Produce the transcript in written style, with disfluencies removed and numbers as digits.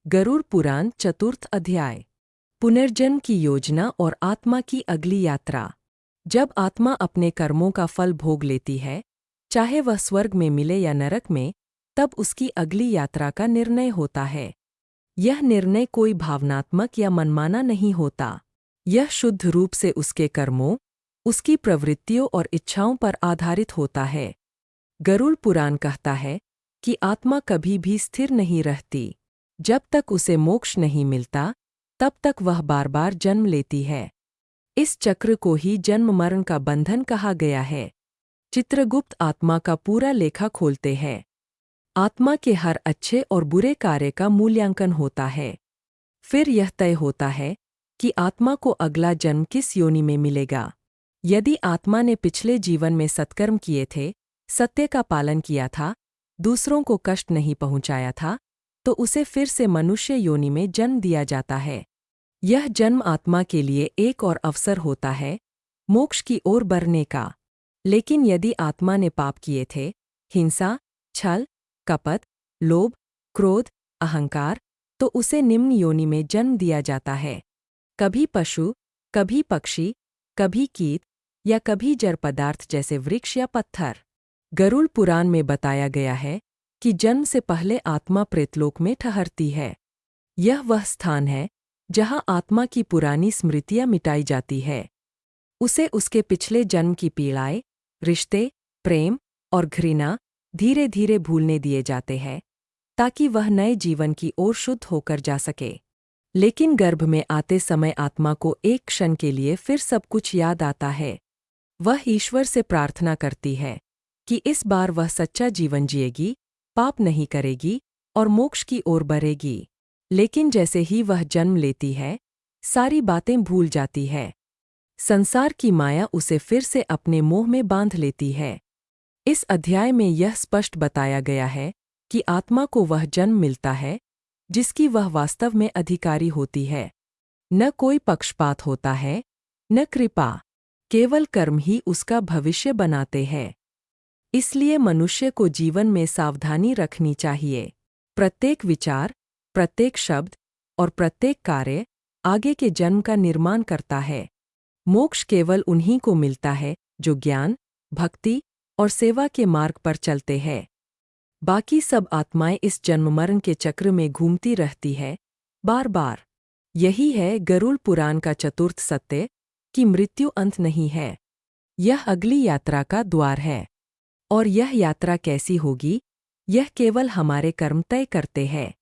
गरुड़ पुराण चतुर्थ अध्याय। पुनर्जन्म की योजना और आत्मा की अगली यात्रा। जब आत्मा अपने कर्मों का फल भोग लेती है, चाहे वह स्वर्ग में मिले या नरक में, तब उसकी अगली यात्रा का निर्णय होता है। यह निर्णय कोई भावनात्मक या मनमाना नहीं होता। यह शुद्ध रूप से उसके कर्मों, उसकी प्रवृत्तियों और इच्छाओं पर आधारित होता है। गरुड़ पुराण कहता है कि आत्मा कभी भी स्थिर नहीं रहती। जब तक उसे मोक्ष नहीं मिलता, तब तक वह बार बार जन्म लेती है। इस चक्र को ही जन्म मरण का बंधन कहा गया है। चित्रगुप्त आत्मा का पूरा लेखा खोलते हैं। आत्मा के हर अच्छे और बुरे कार्य का मूल्यांकन होता है। फिर यह तय होता है कि आत्मा को अगला जन्म किस योनि में मिलेगा। यदि आत्मा ने पिछले जीवन में सत्कर्म किए थे, सत्य का पालन किया था, दूसरों को कष्ट नहीं पहुंचाया था, तो उसे फिर से मनुष्य योनि में जन्म दिया जाता है। यह जन्म आत्मा के लिए एक और अवसर होता है मोक्ष की ओर बढ़ने का। लेकिन यदि आत्मा ने पाप किए थे, हिंसा, छल, कपट, लोभ, क्रोध, अहंकार, तो उसे निम्न योनि में जन्म दिया जाता है। कभी पशु, कभी पक्षी, कभी कीट या कभी जड़ पदार्थ जैसे वृक्ष या पत्थर। गरुड़ पुराण में बताया गया है कि जन्म से पहले आत्मा प्रेतलोक में ठहरती है। यह वह स्थान है जहां आत्मा की पुरानी स्मृतियां मिटाई जाती है। उसे उसके पिछले जन्म की पीड़ाएं, रिश्ते, प्रेम और घृणा धीरे धीरे भूलने दिए जाते हैं, ताकि वह नए जीवन की ओर शुद्ध होकर जा सके। लेकिन गर्भ में आते समय आत्मा को एक क्षण के लिए फिर सब कुछ याद आता है। वह ईश्वर से प्रार्थना करती है कि इस बार वह सच्चा जीवन जिएगी, पाप नहीं करेगी और मोक्ष की ओर बढ़ेगी। लेकिन जैसे ही वह जन्म लेती है, सारी बातें भूल जाती है। संसार की माया उसे फिर से अपने मोह में बांध लेती है। इस अध्याय में यह स्पष्ट बताया गया है कि आत्मा को वह जन्म मिलता है जिसकी वह वास्तव में अधिकारी होती है। न कोई पक्षपात होता है, न कृपा, केवल कर्म ही उसका भविष्य बनाते हैं। इसलिए मनुष्य को जीवन में सावधानी रखनी चाहिए। प्रत्येक विचार, प्रत्येक शब्द और प्रत्येक कार्य आगे के जन्म का निर्माण करता है। मोक्ष केवल उन्हीं को मिलता है जो ज्ञान, भक्ति और सेवा के मार्ग पर चलते हैं। बाकी सब आत्माएं इस जन्म मरण के चक्र में घूमती रहती है, बार बार। यही है गरुड़ पुराण का चतुर्थ सत्य कि मृत्यु अंत नहीं है। यह अगली यात्रा का द्वार है। और यह यात्रा कैसी होगी, यह केवल हमारे कर्म तय करते हैं।